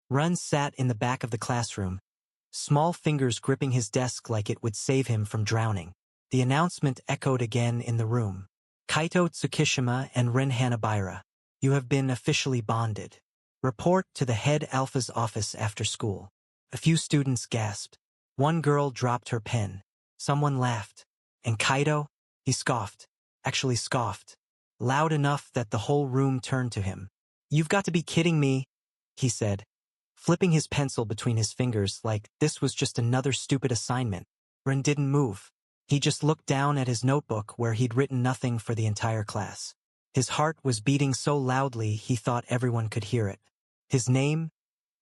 Run sat in the back of the classroom, small fingers gripping his desk like it would save him from drowning. The announcement echoed again in the room. Kaito Tsukishima and Rin Hanabaira, you have been officially bonded. Report to the head alpha's office after school. A few students gasped. One girl dropped her pen. Someone laughed. And Kaito? He scoffed. Actually scoffed. Loud enough that the whole room turned to him. You've got to be kidding me, he said, flipping his pencil between his fingers like this was just another stupid assignment. Rin didn't move. He just looked down at his notebook where he'd written nothing for the entire class. His heart was beating so loudly he thought everyone could hear it. His name?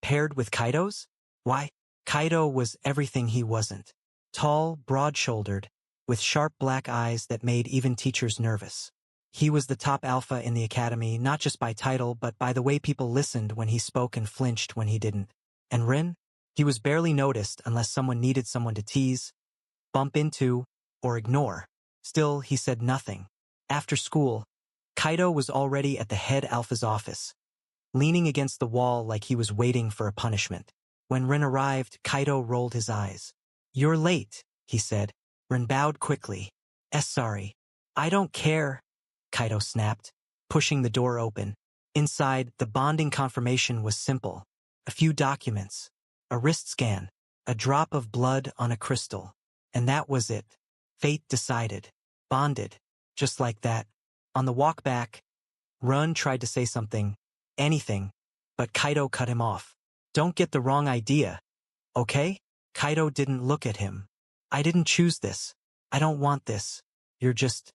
Paired with Kaito's? Why? Kaito was everything he wasn't. Tall, broad-shouldered, with sharp black eyes that made even teachers nervous. He was the top alpha in the academy, not just by title, but by the way people listened when he spoke and flinched when he didn't. And Rin? He was barely noticed unless someone needed someone to tease, bump into, or ignore. Still, he said nothing. After school, Kaito was already at the head alpha's office, leaning against the wall like he was waiting for a punishment. When Rin arrived, Kaito rolled his eyes. You're late, he said. Rin bowed quickly. Sorry. I don't care, Kaito snapped, pushing the door open. Inside, the bonding confirmation was simple. A few documents, a wrist scan, a drop of blood on a crystal. And that was it. Fate decided. Bonded. Just like that. On the walk back, Run tried to say something, anything, but Kaito cut him off. Don't get the wrong idea, okay? Kaito didn't look at him. I didn't choose this. I don't want this. You're just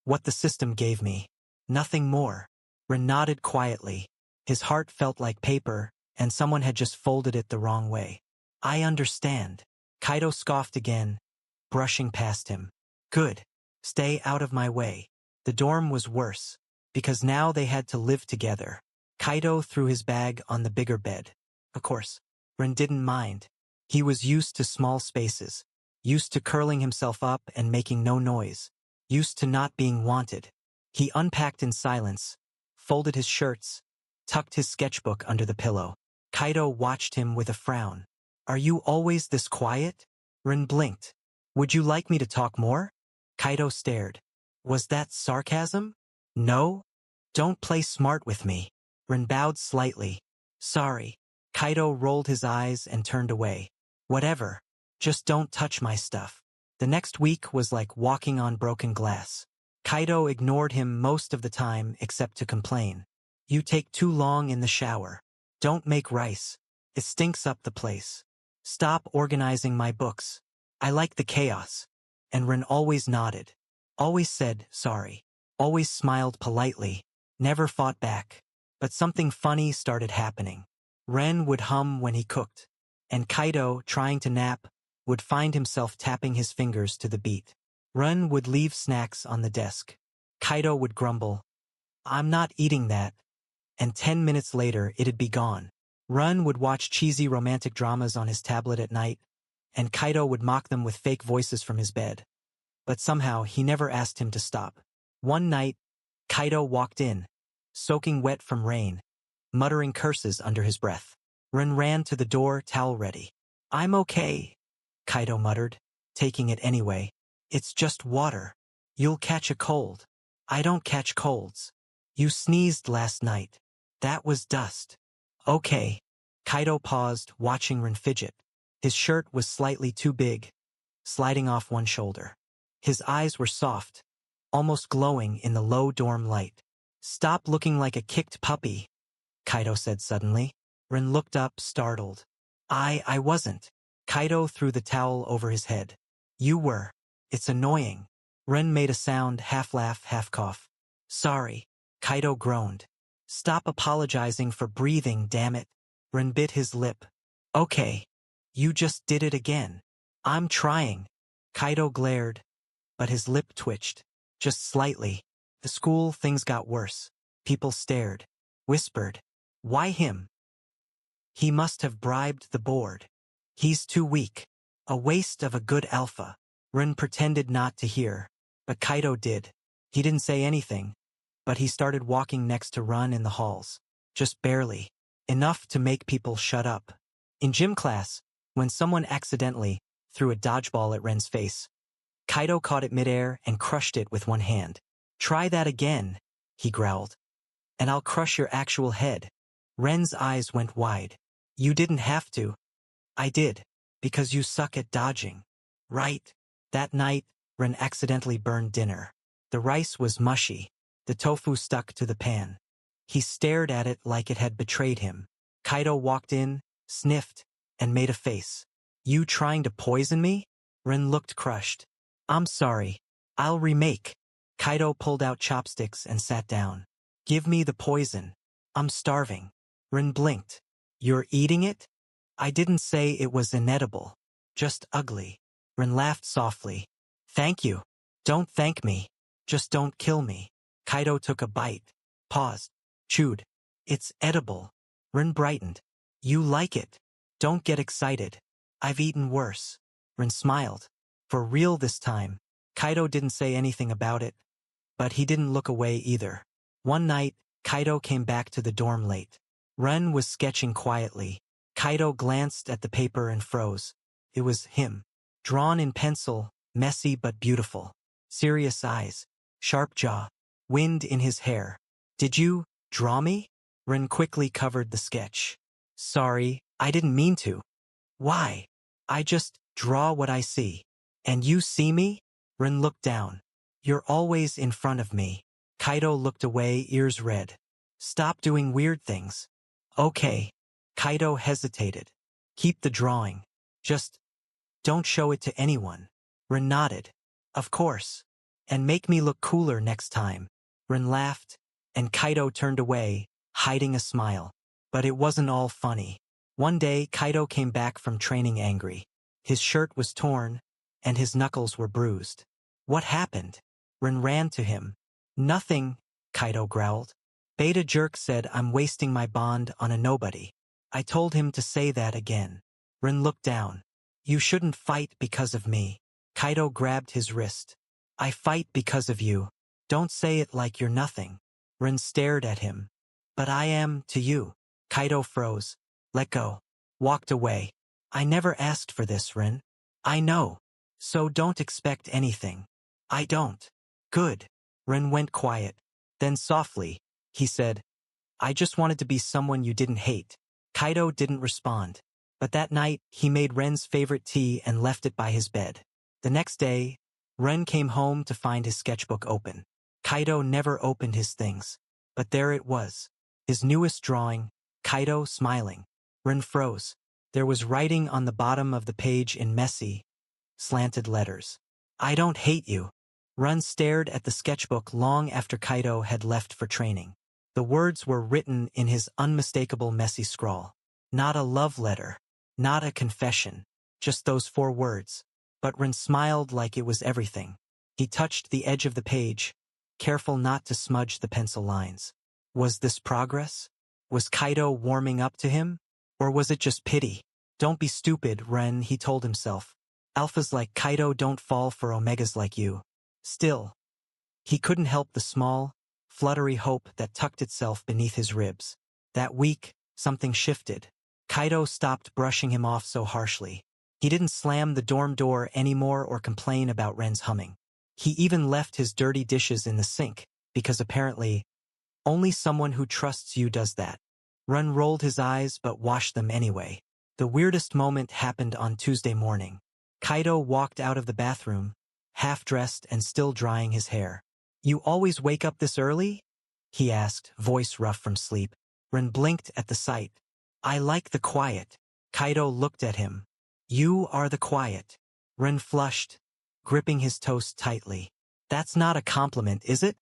what the system gave me. Nothing more. Rin nodded quietly. His heart felt like paper, and someone had just folded it the wrong way. I understand. Kaito scoffed again, brushing past him. Good. Stay out of my way. The dorm was worse, because now they had to live together. Kaito threw his bag on the bigger bed. Of course, Rin didn't mind. He was used to small spaces, used to curling himself up and making no noise, used to not being wanted. He unpacked in silence, folded his shirts, tucked his sketchbook under the pillow. Kaito watched him with a frown. Are you always this quiet? Rin blinked. Would you like me to talk more? Kaito stared. Was that sarcasm? No? Don't play smart with me. Rin bowed slightly. Sorry. Kaito rolled his eyes and turned away. Whatever. Just don't touch my stuff. The next week was like walking on broken glass. Kaito ignored him most of the time except to complain. You take too long in the shower. Don't make rice. It stinks up the place. Stop organizing my books. I like the chaos. And Rin always nodded. Always said sorry. Always smiled politely. Never fought back. But something funny started happening. Ren would hum when he cooked. And Kaito, trying to nap, would find himself tapping his fingers to the beat. Ren would leave snacks on the desk. Kaito would grumble, I'm not eating that. And 10 minutes later, it'd be gone. Ren would watch cheesy romantic dramas on his tablet at night, and Kaito would mock them with fake voices from his bed. But somehow, he never asked him to stop. One night, Kaito walked in, soaking wet from rain, muttering curses under his breath. Ren ran to the door, towel ready. I'm okay, Kaito muttered, taking it anyway. It's just water. You'll catch a cold. I don't catch colds. You sneezed last night. That was dust. Okay. Kaito paused, watching Ren fidget. His shirt was slightly too big, sliding off one shoulder. His eyes were soft, almost glowing in the low dorm light. Stop looking like a kicked puppy, Kaito said suddenly. Ren looked up, startled. I wasn't. Kaito threw the towel over his head. You were. It's annoying. Ren made a sound, half laugh, half cough. Sorry. Kaito groaned. Stop apologizing for breathing, damn it. Ren bit his lip. Okay. You just did it again. I'm trying. Kaito glared, but his lip twitched. Just slightly. The school, things got worse. People stared. Whispered. Why him? He must have bribed the board. He's too weak. A waste of a good alpha. Ren pretended not to hear, but Kaito did. He didn't say anything, but he started walking next to Ren in the halls. Just barely. Enough to make people shut up. In gym class, when someone accidentally threw a dodgeball at Ren's face, Kaido caught it midair and crushed it with one hand. "Try that again," he growled, "and I'll crush your actual head." Ren's eyes went wide. "You didn't have to." "I did, because you suck at dodging." "Right." That night, Ren accidentally burned dinner. The rice was mushy. The tofu stuck to the pan. He stared at it like it had betrayed him. Kaido walked in, sniffed, and made a face. "You trying to poison me?" Ren looked crushed. "I'm sorry. I'll remake." Kaido pulled out chopsticks and sat down. "Give me the poison. I'm starving." Ren blinked. "You're eating it?" "I didn't say it was inedible. Just ugly." Ren laughed softly. "Thank you." "Don't thank me. Just don't kill me." Kaido took a bite, paused, chewed. "It's edible." Ren brightened. "You like it. Don't get excited. I've eaten worse." Ren smiled. For real this time. Kaido didn't say anything about it, but he didn't look away either. One night, Kaido came back to the dorm late. Ren was sketching quietly. Kaido glanced at the paper and froze. It was him. Drawn in pencil, messy but beautiful. Serious eyes, sharp jaw, wind in his hair. "Did you draw me?" Ren quickly covered the sketch. "Sorry, I didn't mean to." "Why?" "I just draw what I see." "And you see me?" Ren looked down. "You're always in front of me." Kaido looked away, ears red. "Stop doing weird things." "Okay." Kaido hesitated. "Keep the drawing. Just don't show it to anyone." Ren nodded. "Of course. And make me look cooler next time." Ren laughed, and Kaido turned away, hiding a smile. But it wasn't all funny. One day, Kaido came back from training angry. His shirt was torn, and his knuckles were bruised. "What happened?" Ren ran to him. "Nothing," Kaido growled. "Beta Jerk said I'm wasting my bond on a nobody. I told him to say that again." Ren looked down. "You shouldn't fight because of me." Kaido grabbed his wrist. "I fight because of you. Don't say it like you're nothing." Ren stared at him. "But I am to you." Kaido froze. "Let go." Walked away. "I never asked for this, Ren." "I know. So don't expect anything." "I don't." "Good." Ren went quiet. Then softly, he said, "I just wanted to be someone you didn't hate." Kaido didn't respond. But that night, he made Ren's favorite tea and left it by his bed. The next day, Ren came home to find his sketchbook open. Kaido never opened his things. But there it was. His newest drawing, Kaido smiling. Ren froze. There was writing on the bottom of the page in messy, slanted letters. "I don't hate you." Ren stared at the sketchbook long after Kaido had left for training. The words were written in his unmistakable messy scrawl. Not a love letter. Not a confession. Just those 4 words. But Ren smiled like it was everything. He touched the edge of the page, careful not to smudge the pencil lines. Was this progress? Was Kaido warming up to him? Or was it just pity? "Don't be stupid, Ren," he told himself. "Alphas like Kaido don't fall for omegas like you." Still, he couldn't help the small, fluttery hope that tucked itself beneath his ribs. That week, something shifted. Kaido stopped brushing him off so harshly. He didn't slam the dorm door anymore or complain about Ren's humming. He even left his dirty dishes in the sink, because apparently, only someone who trusts you does that. Ren rolled his eyes but washed them anyway. The weirdest moment happened on Tuesday morning. Kaido walked out of the bathroom, half-dressed and still drying his hair. "You always wake up this early?" he asked, voice rough from sleep. Ren blinked at the sight. "I like the quiet." Kaido looked at him. "You are the quiet." Ren flushed, gripping his toast tightly. "That's not a compliment, is it?"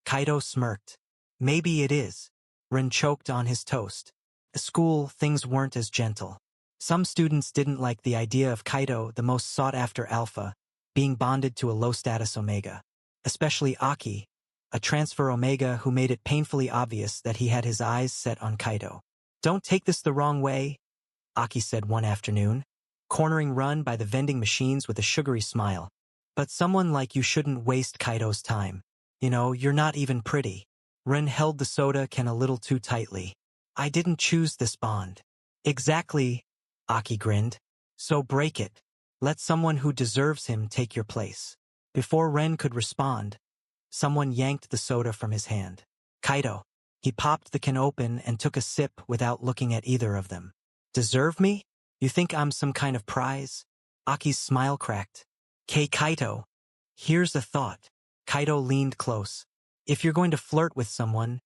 Kaido smirked. "Maybe it is." Ren choked on his toast. At school, things weren't as gentle. Some students didn't like the idea of Kaido, the most sought-after alpha, being bonded to a low-status Omega. Especially Aki, a transfer Omega who made it painfully obvious that he had his eyes set on Kaido. "Don't take this the wrong way," Aki said one afternoon, cornering Ren by the vending machines with a sugary smile. "But someone like you shouldn't waste Kaido's time. You know, you're not even pretty." Ren held the soda can a little too tightly. I didn't choose this bond. Exactly, Aki grinned. So break it. Let someone who deserves him take your place. Before Ren could respond, someone yanked the soda from his hand. Kaito. He popped the can open and took a sip without looking at either of them. Deserve me? You think I'm some kind of prize? Aki's smile cracked. Kaito. Here's a thought. Kaito leaned close. If you're going to flirt with someone,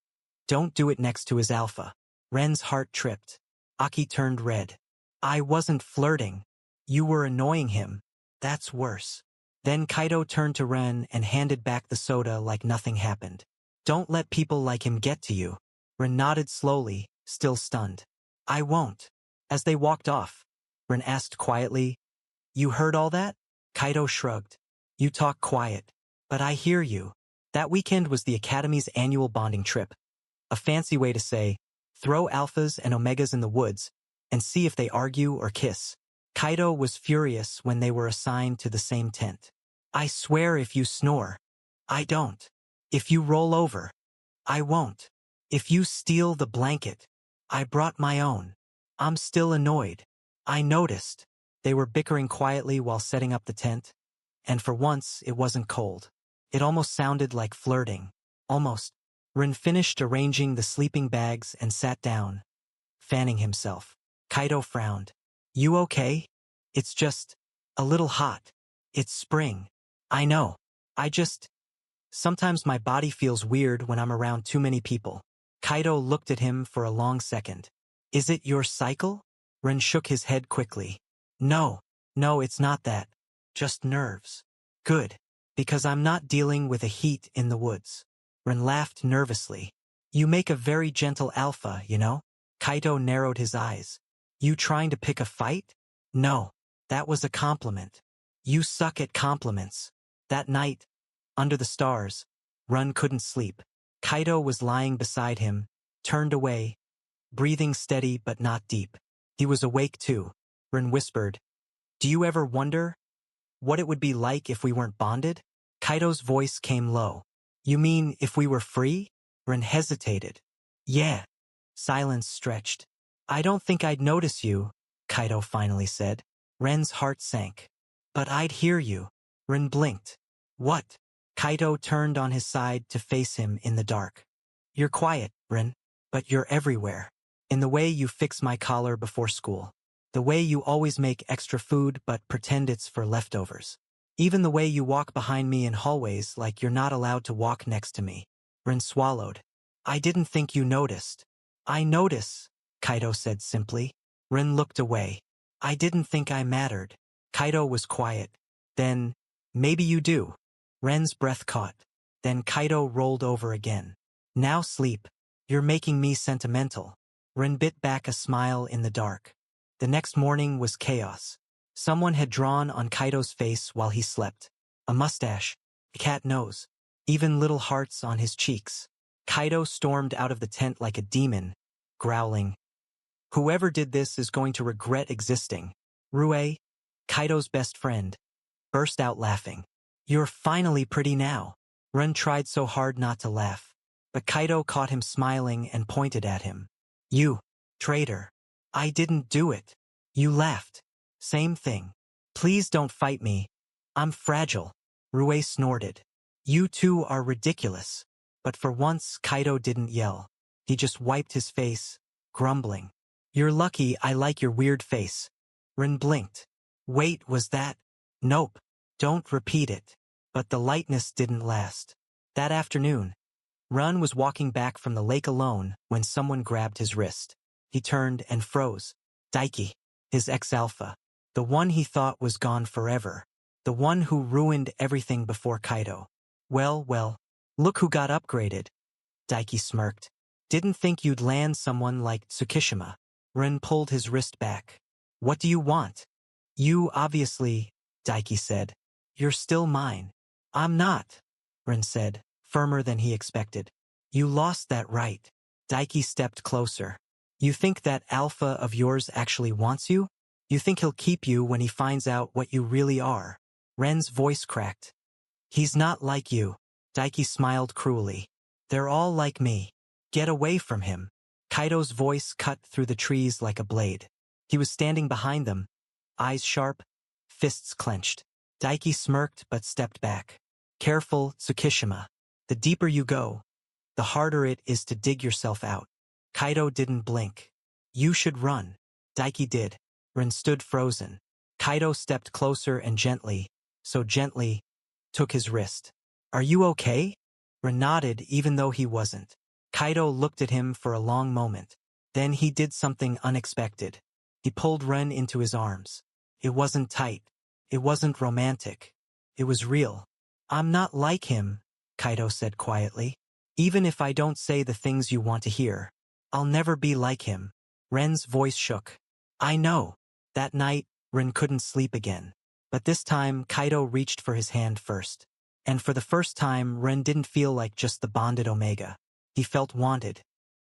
don't do it next to his alpha. Ren's heart tripped. Aki turned red. I wasn't flirting. You were annoying him. That's worse. Then Kaito turned to Ren and handed back the soda like nothing happened. Don't let people like him get to you. Ren nodded slowly, still stunned. I won't. As they walked off, Ren asked quietly, You heard all that? Kaito shrugged. You talk quiet. But I hear you. That weekend was the Academy's annual bonding trip. A fancy way to say, throw alphas and omegas in the woods and see if they argue or kiss. Kaito was furious when they were assigned to the same tent. I swear if you snore, I don't. If you roll over, I won't. If you steal the blanket, I brought my own. I'm still annoyed. I noticed. They were bickering quietly while setting up the tent, and for once it wasn't cold. It almost sounded like flirting. Almost. Ren finished arranging the sleeping bags and sat down, fanning himself. Kaito frowned. You okay? It's just a little hot. It's spring. I know. Sometimes my body feels weird when I'm around too many people. Kaito looked at him for a long second. Is it your cycle? Ren shook his head quickly. No, it's not that. Just nerves. Good. Because I'm not dealing with a heat in the woods. Ren laughed nervously. You make a very gentle alpha, you know? Kaito narrowed his eyes. You trying to pick a fight? No, that was a compliment. You suck at compliments. That night, under the stars, Ren couldn't sleep. Kaito was lying beside him, turned away, breathing steady but not deep. He was awake too. Ren whispered, Do you ever wonder what it would be like if we weren't bonded? Kaito's voice came low. You mean if we were free? Ren hesitated. Yeah. Silence stretched. I don't think I'd notice you, Kaito finally said. Ren's heart sank. But I'd hear you. Ren blinked. What? Kaito turned on his side to face him in the dark. You're quiet, Ren, but you're everywhere. In the way you fix my collar before school. The way you always make extra food but pretend it's for leftovers. Even the way you walk behind me in hallways like you're not allowed to walk next to me. Ren swallowed. I didn't think you noticed. I notice, Kaito said simply. Ren looked away. I didn't think I mattered. Kaito was quiet. Then, maybe you do. Ren's breath caught. Then Kaito rolled over again. Now sleep. You're making me sentimental. Ren bit back a smile in the dark. The next morning was chaos. Someone had drawn on Kaito's face while he slept. A mustache, a cat nose, even little hearts on his cheeks. Kaito stormed out of the tent like a demon, growling. Whoever did this is going to regret existing. Rue, Kaito's best friend, burst out laughing. You're finally pretty now. Ren tried so hard not to laugh, but Kaito caught him smiling and pointed at him. You, traitor. I didn't do it. You laughed. Same thing. Please don't fight me. I'm fragile. Rue snorted. You two are ridiculous. But for once, Kaito didn't yell. He just wiped his face, grumbling. You're lucky I like your weird face. Ren blinked. Wait, was that? Nope. Don't repeat it. But the lightness didn't last. That afternoon, Ren was walking back from the lake alone when someone grabbed his wrist. He turned and froze. Daiki, his ex-alpha. The one he thought was gone forever. The one who ruined everything before Kaito. Well, look who got upgraded. Daiki smirked. Didn't think you'd land someone like Tsukishima. Ren pulled his wrist back. What do you want? You obviously, Daiki said. You're still mine. I'm not, Ren said, firmer than he expected. You lost that right. Daiki stepped closer. You think that alpha of yours actually wants you? You think he'll keep you when he finds out what you really are? Ren's voice cracked. He's not like you. Daiki smiled cruelly. They're all like me. Get away from him. Kaido's voice cut through the trees like a blade. He was standing behind them, eyes sharp, fists clenched. Daiki smirked but stepped back. Careful, Tsukishima. The deeper you go, the harder it is to dig yourself out. Kaido didn't blink. You should run. Daiki did. Rin stood frozen. Kaido stepped closer and gently, so gently, took his wrist. Are you okay? Rin nodded even though he wasn't. Kaido looked at him for a long moment. Then he did something unexpected. He pulled Ren into his arms. It wasn't tight. It wasn't romantic. It was real. I'm not like him, Kaido said quietly. Even if I don't say the things you want to hear, I'll never be like him. Ren's voice shook. I know. That night, Ren couldn't sleep again. But this time, Kaido reached for his hand first. And for the first time, Ren didn't feel like just the bonded Omega. He felt wanted.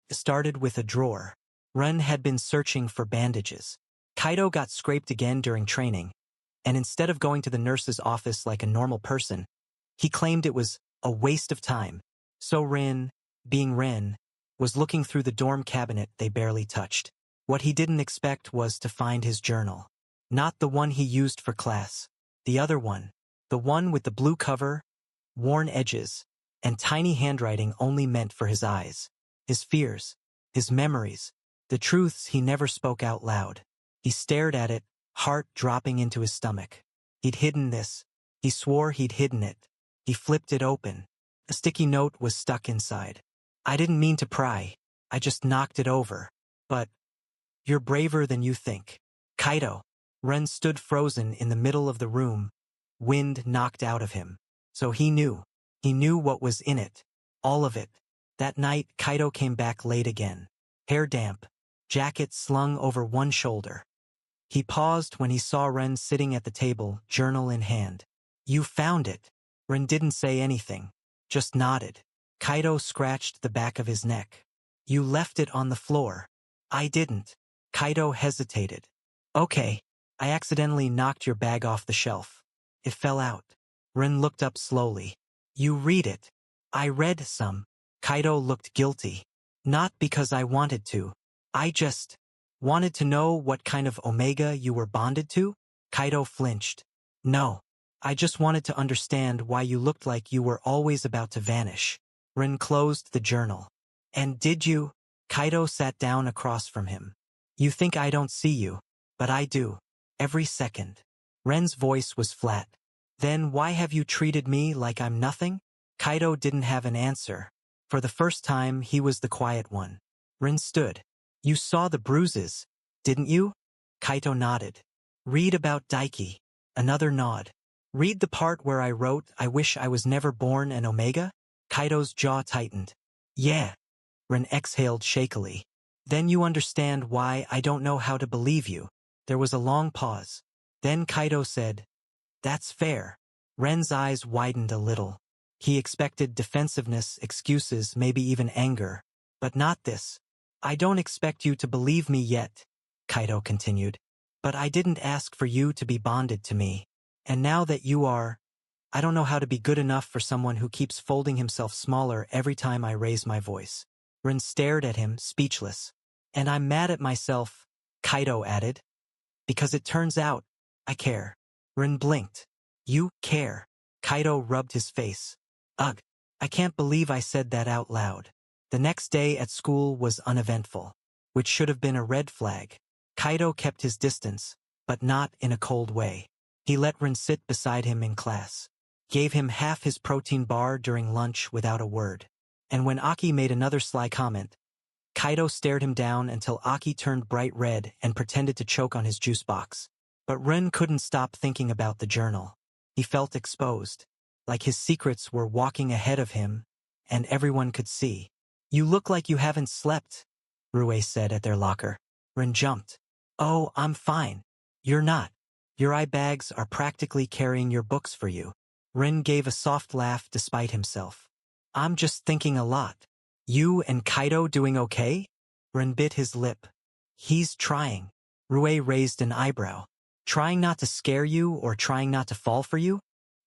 It started with a drawer. Ren had been searching for bandages. Kaido got scraped again during training, and instead of going to the nurse's office like a normal person, he claimed it was a waste of time. So Ren, being Ren, was looking through the dorm cabinet they barely touched. What he didn't expect was to find his journal. Not the one he used for class. The other one. The one with the blue cover, worn edges, and tiny handwriting only meant for his eyes. His fears, his memories, the truths he never spoke out loud. He stared at it, heart dropping into his stomach. He'd hidden this. He swore he'd hidden it. He flipped it open. A sticky note was stuck inside. I didn't mean to pry. I just knocked it over. But you're braver than you think. Kaido. Ren stood frozen in the middle of the room, wind knocked out of him. So he knew. He knew what was in it. All of it. That night, Kaido came back late again. Hair damp. Jacket slung over one shoulder. He paused when he saw Ren sitting at the table, journal in hand. You found it. Ren didn't say anything, just nodded. Kaido scratched the back of his neck. You left it on the floor. I didn't. Kaido hesitated. Okay, I accidentally knocked your bag off the shelf. It fell out. Ren looked up slowly. You read it. I read some. Kaido looked guilty. Not because I wanted to. I just wanted to know what kind of Omega you were bonded to? Kaido flinched. No. I just wanted to understand why you looked like you were always about to vanish. Ren closed the journal. And did you? Kaido sat down across from him. You think I don't see you, but I do. Every second. Ren's voice was flat. Then why have you treated me like I'm nothing? Kaido didn't have an answer. For the first time, he was the quiet one. Ren stood. You saw the bruises, didn't you? Kaido nodded. Read about Daiki. Another nod. Read the part where I wrote, I wish I was never born an Omega? Kaido's jaw tightened. Yeah. Ren exhaled shakily. Then you understand why I don't know how to believe you. There was a long pause. Then Kaido said, That's fair. Ren's eyes widened a little. He expected defensiveness, excuses, maybe even anger. But not this. I don't expect you to believe me yet, Kaido continued. But I didn't ask for you to be bonded to me. And now that you are, I don't know how to be good enough for someone who keeps folding himself smaller every time I raise my voice. Ren stared at him, speechless. And I'm mad at myself, Kaido added. Because it turns out, I care. Ren blinked. You care. Kaido rubbed his face. Ugh, I can't believe I said that out loud. The next day at school was uneventful, which should have been a red flag. Kaido kept his distance, but not in a cold way. He let Ren sit beside him in class, gave him half his protein bar during lunch without a word. And when Aki made another sly comment, Kaido stared him down until Aki turned bright red and pretended to choke on his juice box. But Ren couldn't stop thinking about the journal. He felt exposed, like his secrets were walking ahead of him, and everyone could see. You look like you haven't slept, Rue said at their locker. Ren jumped. Oh, I'm fine. You're not. Your eye bags are practically carrying your books for you. Ren gave a soft laugh despite himself. I'm just thinking a lot. You and Kaido doing okay? Ren bit his lip. He's trying. Rue raised an eyebrow. Trying not to scare you or trying not to fall for you?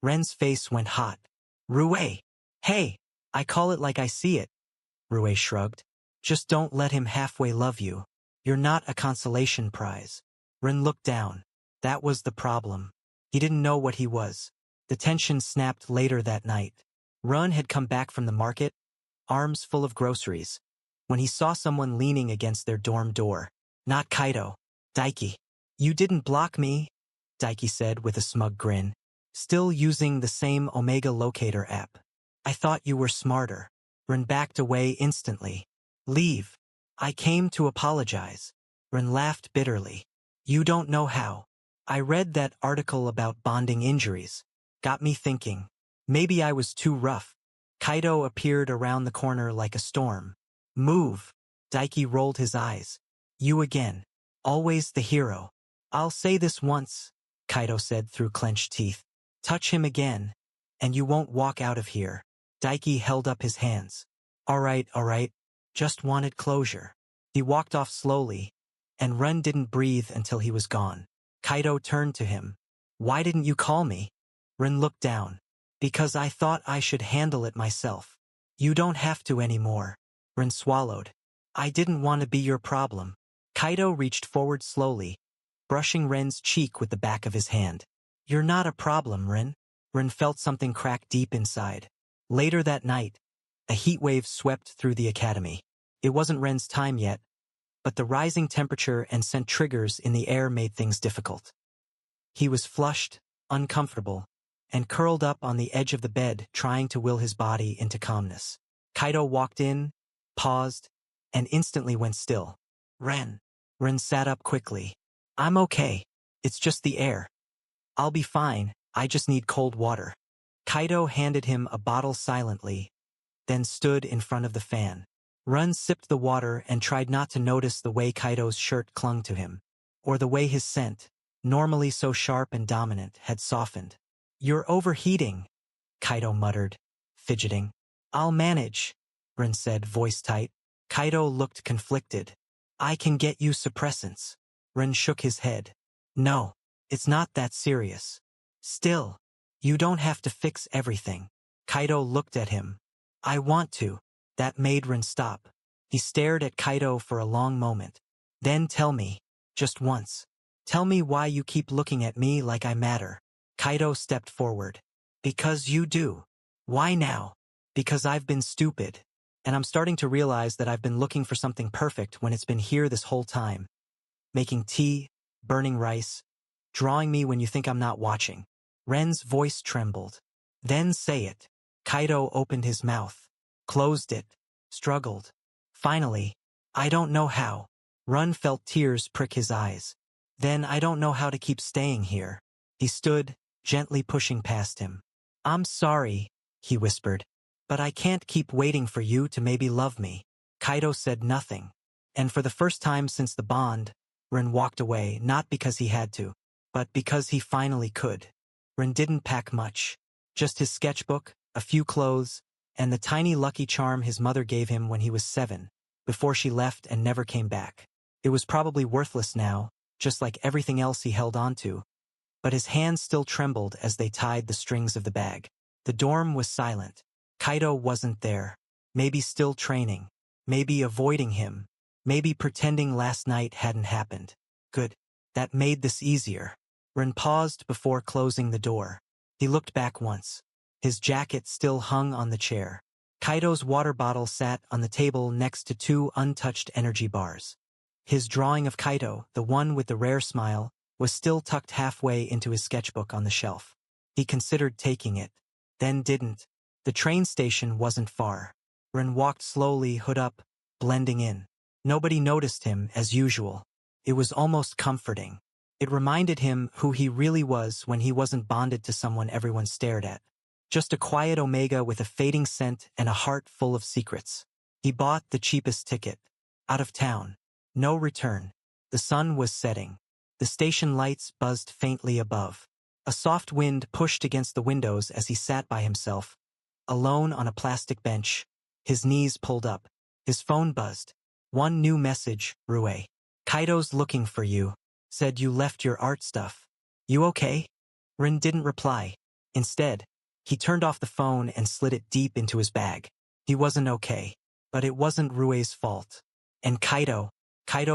Ren's face went hot. Rue. Hey, I call it like I see it. Rue shrugged. Just don't let him halfway love you. You're not a consolation prize. Rin looked down. That was the problem. He didn't know what he was. The tension snapped later that night. Rin had come back from the market, arms full of groceries, when he saw someone leaning against their dorm door. Not Kaito. Daiki. You didn't block me, Daiki said with a smug grin, still using the same Omega Locator app. I thought you were smarter. Rin backed away instantly. Leave. I came to apologize. Rin laughed bitterly. You don't know how. I read that article about bonding injuries. Got me thinking. Maybe I was too rough. Kaito appeared around the corner like a storm. Move. Daiki rolled his eyes. You again. Always the hero. I'll say this once, Kaito said through clenched teeth. Touch him again, and you won't walk out of here. Daiki held up his hands. All right. Just wanted closure. He walked off slowly, and Ren didn't breathe until he was gone. Kaito turned to him. Why didn't you call me? Ren looked down. Because I thought I should handle it myself. You don't have to anymore. Ren swallowed. I didn't want to be your problem. Kaito reached forward slowly, brushing Ren's cheek with the back of his hand. You're not a problem, Ren. Ren felt something crack deep inside. Later that night, a heat wave swept through the academy. It wasn't Ren's time yet, but the rising temperature and scent triggers in the air made things difficult. He was flushed, uncomfortable, and curled up on the edge of the bed trying to will his body into calmness. Kaito walked in, paused, and instantly went still. Ren. Ren sat up quickly. I'm okay. It's just the air. I'll be fine, I just need cold water. Kaito handed him a bottle silently, then stood in front of the fan. Ren sipped the water and tried not to notice the way Kaito's shirt clung to him, or the way his scent, normally so sharp and dominant, had softened. You're overheating, Kaito muttered, fidgeting. I'll manage, Ren said, voice tight. Kaito looked conflicted. I can get you suppressants. Ren shook his head. No, it's not that serious. Still, you don't have to fix everything. Kaito looked at him. I want to. That made Ren stop. He stared at Kaito for a long moment. Then tell me, just once. Tell me why you keep looking at me like I matter. Kaito stepped forward. Because you do. Why now? Because I've been stupid. And I'm starting to realize that I've been looking for something perfect when it's been here this whole time. Making tea, burning rice, drawing me when you think I'm not watching. Ren's voice trembled. Then say it. Kaito opened his mouth, closed it, struggled. Finally, I don't know how. Ren felt tears prick his eyes. Then I don't know how to keep staying here. He stood, gently pushing past him. I'm sorry, he whispered, but I can't keep waiting for you to maybe love me. Kaito said nothing, and for the first time since the bond, Ren walked away, not because he had to, but because he finally could. Ren didn't pack much, just his sketchbook, a few clothes, and the tiny lucky charm his mother gave him when he was 7, before she left and never came back. It was probably worthless now, just like everything else he held on to, but his hands still trembled as they tied the strings of the bag. The dorm was silent. Kaito wasn't there. Maybe still training. Maybe avoiding him. Maybe pretending last night hadn't happened. Good. That made this easier. Ren paused before closing the door. He looked back once. His jacket still hung on the chair. Kaito's water bottle sat on the table next to 2 untouched energy bars. His drawing of Kaito, the one with the rare smile, was still tucked halfway into his sketchbook on the shelf. He considered taking it, then didn't. The train station wasn't far. Ren walked slowly, hood up, blending in. Nobody noticed him, as usual. It was almost comforting. It reminded him who he really was when he wasn't bonded to someone everyone stared at. Just a quiet Omega with a fading scent and a heart full of secrets. He bought the cheapest ticket. Out of town. No return. The sun was setting. The station lights buzzed faintly above. A soft wind pushed against the windows as he sat by himself, alone on a plastic bench, his knees pulled up. His phone buzzed. One new message, Rue. Kaito's looking for you. Said you left your art stuff. You okay? Ren didn't reply. Instead, he turned off the phone and slid it deep into his bag. He wasn't okay. But it wasn't Rue's fault. And Kaito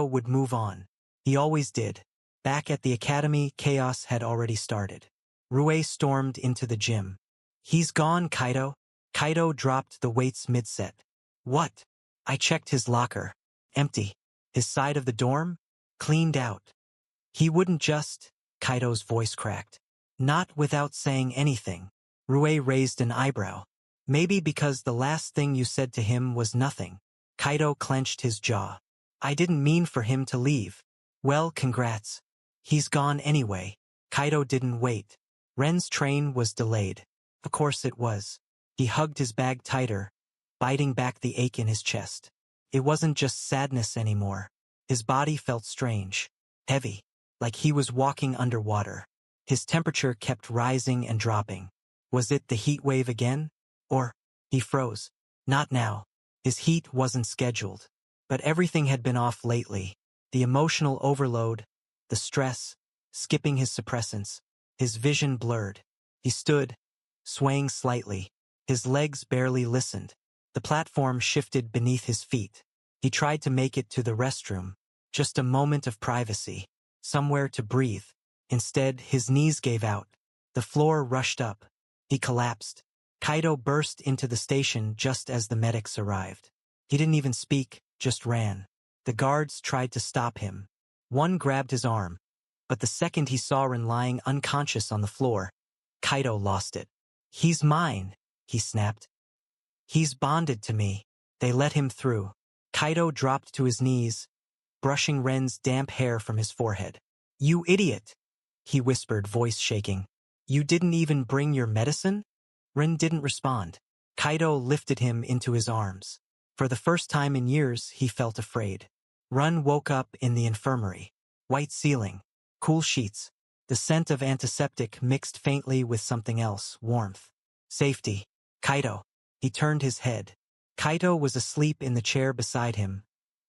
would move on. He always did. Back at the academy, chaos had already started. Rue stormed into the gym. "He's gone, Kaito." Kaito dropped the weights mid-set. "What?" I checked his locker. Empty. His side of the dorm? Cleaned out. "He wouldn't just..." Kaito's voice cracked. "Not without saying anything." Rue raised an eyebrow. "Maybe because the last thing you said to him was nothing." Kaito clenched his jaw. "I didn't mean for him to leave." "Well, congrats. He's gone anyway." Kaito didn't wait. Ren's train was delayed. Of course it was. He hugged his bag tighter, biting back the ache in his chest. It wasn't just sadness anymore. His body felt strange, heavy, like he was walking underwater. His temperature kept rising and dropping. Was it the heat wave again? Or, he froze. Not now. His heat wasn't scheduled. But everything had been off lately. The emotional overload, the stress, skipping his suppressants. His vision blurred. He stood, swaying slightly. His legs barely listened. The platform shifted beneath his feet. He tried to make it to the restroom. Just a moment of privacy. Somewhere to breathe. Instead, his knees gave out. The floor rushed up. He collapsed. Kaito burst into the station just as the medics arrived. He didn't even speak, just ran. The guards tried to stop him. One grabbed his arm. But the second he saw Ren lying unconscious on the floor, Kaito lost it. "He's mine," he snapped. "He's bonded to me." They let him through. Kaito dropped to his knees, brushing Ren's damp hair from his forehead. "You idiot," he whispered, voice shaking. "You didn't even bring your medicine?" Ren didn't respond. Kaito lifted him into his arms. For the first time in years, he felt afraid. Ren woke up in the infirmary. White ceiling, cool sheets, the scent of antiseptic mixed faintly with something else, warmth. Safety. Kaito. He turned his head. Kaito was asleep in the chair beside him,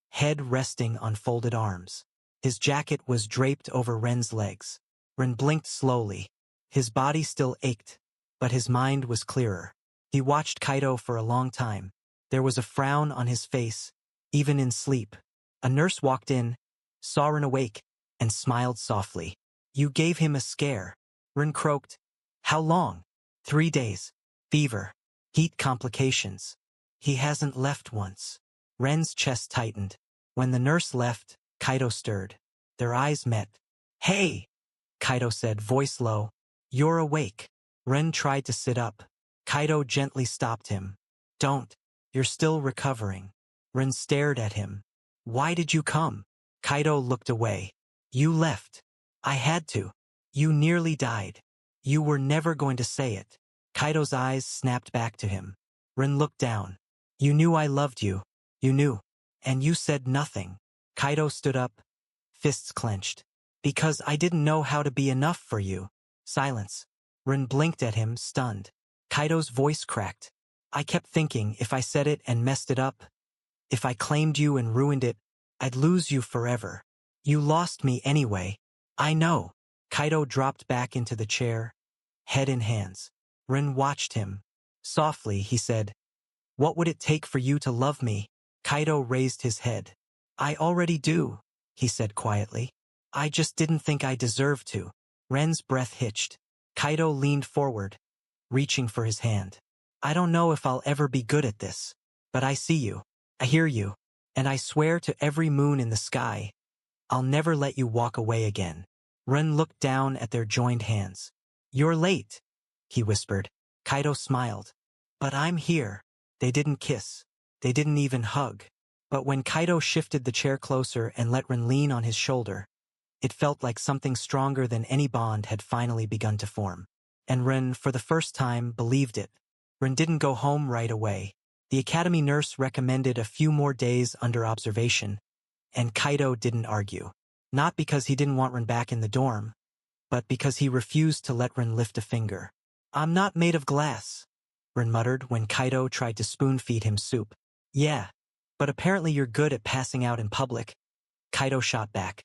head resting on folded arms. His jacket was draped over Ren's legs. Ren blinked slowly. His body still ached, but his mind was clearer. He watched Kaito for a long time. There was a frown on his face, even in sleep. A nurse walked in, saw Ren awake, and smiled softly. "You gave him a scare." Ren croaked. "How long?" 3 days. Fever. Heat complications. He hasn't left once. Ren's chest tightened. When the nurse left, Kaito stirred. Their eyes met. "Hey!" Kaito said, voice low. "You're awake." Ren tried to sit up. Kaito gently stopped him. "Don't. You're still recovering." Ren stared at him. "Why did you come?" Kaito looked away. "You left." "I had to. You nearly died. You were never going to say it." Kaito's eyes snapped back to him. Ren looked down. "You knew I loved you. You knew. And you said nothing." Kaito stood up, fists clenched. "Because I didn't know how to be enough for you." Silence. Ren blinked at him, stunned. Kaito's voice cracked. "I kept thinking if I said it and messed it up, if I claimed you and ruined it, I'd lose you forever. You lost me anyway." "I know." Kaito dropped back into the chair, head in hands. Ren watched him. Softly, he said, "What would it take for you to love me?" Kaito raised his head. "I already do," he said quietly. "I just didn't think I deserved to." Ren's breath hitched. Kaito leaned forward, reaching for his hand. "I don't know if I'll ever be good at this, but I see you. I hear you. And I swear to every moon in the sky, I'll never let you walk away again." Ren looked down at their joined hands. "You're late," he whispered. Kaito smiled. "But I'm here." They didn't kiss. They didn't even hug. But when Kaito shifted the chair closer and let Ren lean on his shoulder, it felt like something stronger than any bond had finally begun to form. And Ren, for the first time, believed it. Ren didn't go home right away. The academy nurse recommended a few more days under observation, and Kaito didn't argue. Not because he didn't want Ren back in the dorm, but because he refused to let Ren lift a finger. "I'm not made of glass," Ren muttered when Kaito tried to spoon-feed him soup. "Yeah, but apparently you're good at passing out in public," Kaito shot back,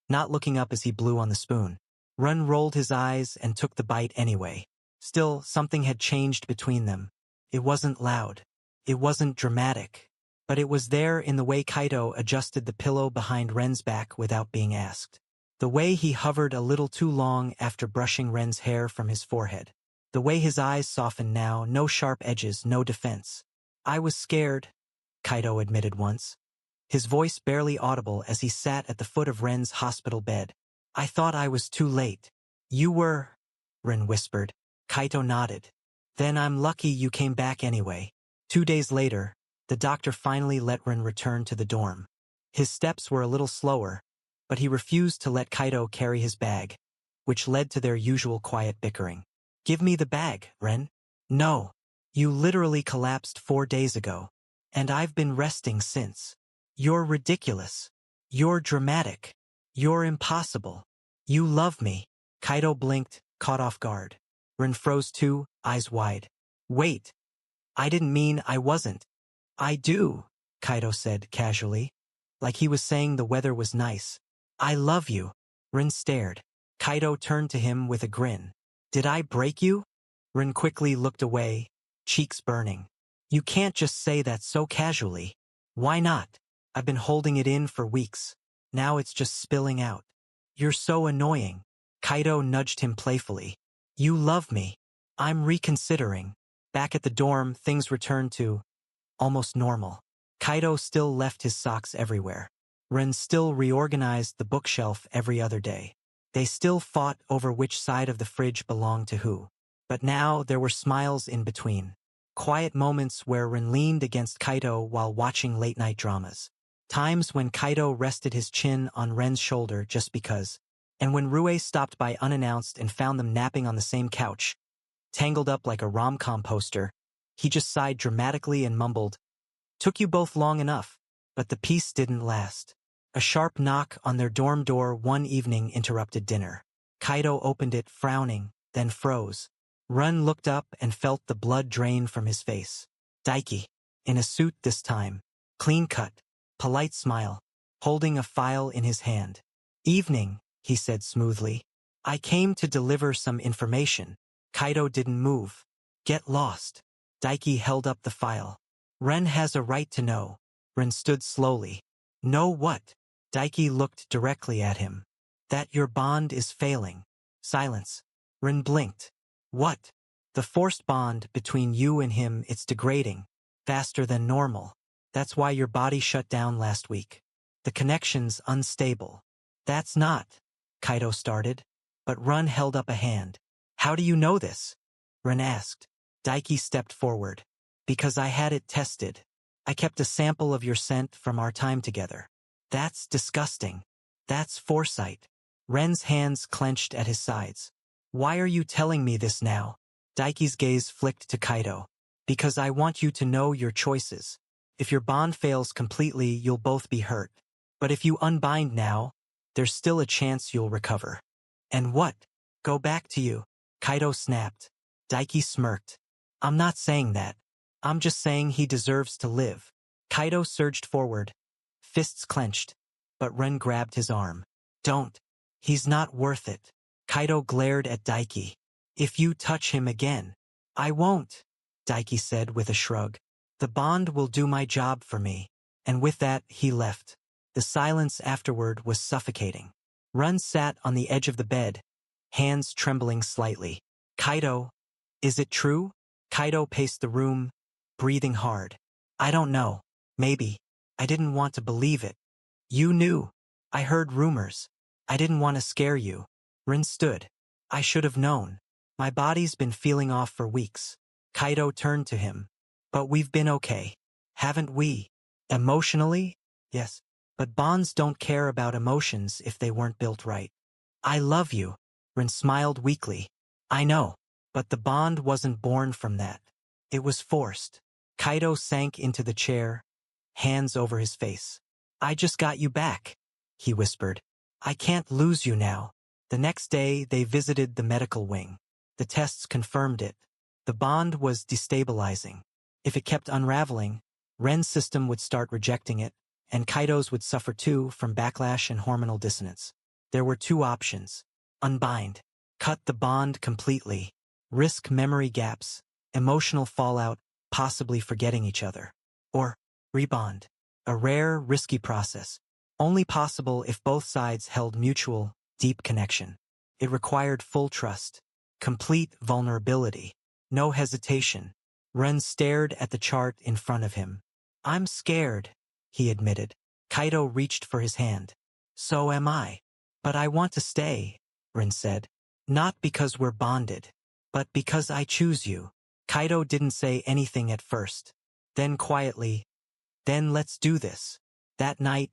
not looking up as he blew on the spoon. Ren rolled his eyes and took the bite anyway. Still, something had changed between them. It wasn't loud. It wasn't dramatic. But it was there in the way Kaito adjusted the pillow behind Ren's back without being asked. The way he hovered a little too long after brushing Ren's hair from his forehead. The way his eyes softened now, no sharp edges, no defense. I was scared, Kaito admitted once, his voice barely audible as he sat at the foot of Ren's hospital bed. I thought I was too late. You were, Ren whispered. Kaito nodded. Then I'm lucky you came back anyway. 2 days later, the doctor finally let Ren return to the dorm. His steps were a little slower, but he refused to let Kaito carry his bag, which led to their usual quiet bickering. Give me the bag, Ren. No. You literally collapsed 4 days ago, and I've been resting since. You're ridiculous. You're dramatic. You're impossible. You love me. Kaito blinked, caught off guard. Ren froze too, eyes wide. Wait. I didn't mean I wasn't. I do, Kaito said casually, like he was saying the weather was nice. I love you. Ren stared. Kaito turned to him with a grin. Did I break you? Ren quickly looked away, cheeks burning. You can't just say that so casually. Why not? I've been holding it in for weeks. Now it's just spilling out. You're so annoying. Kaito nudged him playfully. You love me. I'm reconsidering. Back at the dorm, things returned to almost normal. Kaito still left his socks everywhere. Ren still reorganized the bookshelf every other day. They still fought over which side of the fridge belonged to who. But now there were smiles in between. Quiet moments where Ren leaned against Kaito while watching late-night dramas. Times when Kaito rested his chin on Ren's shoulder just because. And when Rue stopped by unannounced and found them napping on the same couch, tangled up like a rom-com poster, he just sighed dramatically and mumbled, "Took you both long enough." But the peace didn't last. A sharp knock on their dorm door one evening interrupted dinner. Kaito opened it, frowning, then froze. Ren looked up and felt the blood drain from his face. Daiki, in a suit this time, clean-cut, polite smile, holding a file in his hand. Evening, he said smoothly. I came to deliver some information. Kaito didn't move. Get lost. Daiki held up the file. Ren has a right to know. Ren stood slowly. Know what? Daiki looked directly at him. That your bond is failing. Silence. Ren blinked. What? The forced bond between you and him, it's degrading. Faster than normal. That's why your body shut down last week. The connection's unstable. That's not. Kaito started, but Ren held up a hand. How do you know this? Ren asked. Daiki stepped forward. Because I had it tested. I kept a sample of your scent from our time together. That's disgusting. That's foresight. Ren's hands clenched at his sides. Why are you telling me this now? Daiki's gaze flicked to Kaito. Because I want you to know your choices. If your bond fails completely, you'll both be hurt. But if you unbind now, there's still a chance you'll recover. And what? Go back to you. Kaito snapped. Daiki smirked. I'm not saying that. I'm just saying he deserves to live. Kaito surged forward, fists clenched, but Ren grabbed his arm. Don't. He's not worth it. Kaito glared at Daiki. If you touch him again. I won't, Daiki said with a shrug. The bond will do my job for me. And with that, he left. The silence afterward was suffocating. Ren sat on the edge of the bed, hands trembling slightly. Kaito, is it true? Kaito paced the room, breathing hard. I don't know. Maybe. I didn't want to believe it. You knew. I heard rumors. I didn't want to scare you. Ren stood. I should have known. My body's been feeling off for weeks. Kaito turned to him. But we've been okay. Haven't we? Emotionally? Yes. But bonds don't care about emotions if they weren't built right. I love you. Ren smiled weakly. I know. But the bond wasn't born from that. It was forced. Kaito sank into the chair, hands over his face. I just got you back, he whispered. I can't lose you now. The next day, they visited the medical wing. The tests confirmed it. The bond was destabilizing. If it kept unraveling, Ren's system would start rejecting it, and Kaito's would suffer too from backlash and hormonal dissonance. There were 2 options. Unbind. Cut the bond completely. Risk memory gaps, emotional fallout, possibly forgetting each other. Or Rebond. A rare, risky process, only possible if both sides held mutual, deep connection. It required full trust, complete vulnerability, no hesitation. Ren stared at the chart in front of him. I'm scared, he admitted. Kaido reached for his hand. So am I. But I want to stay, Ren said. Not because we're bonded, but because I choose you. Kaido didn't say anything at first. Then quietly, then let's do this. That night,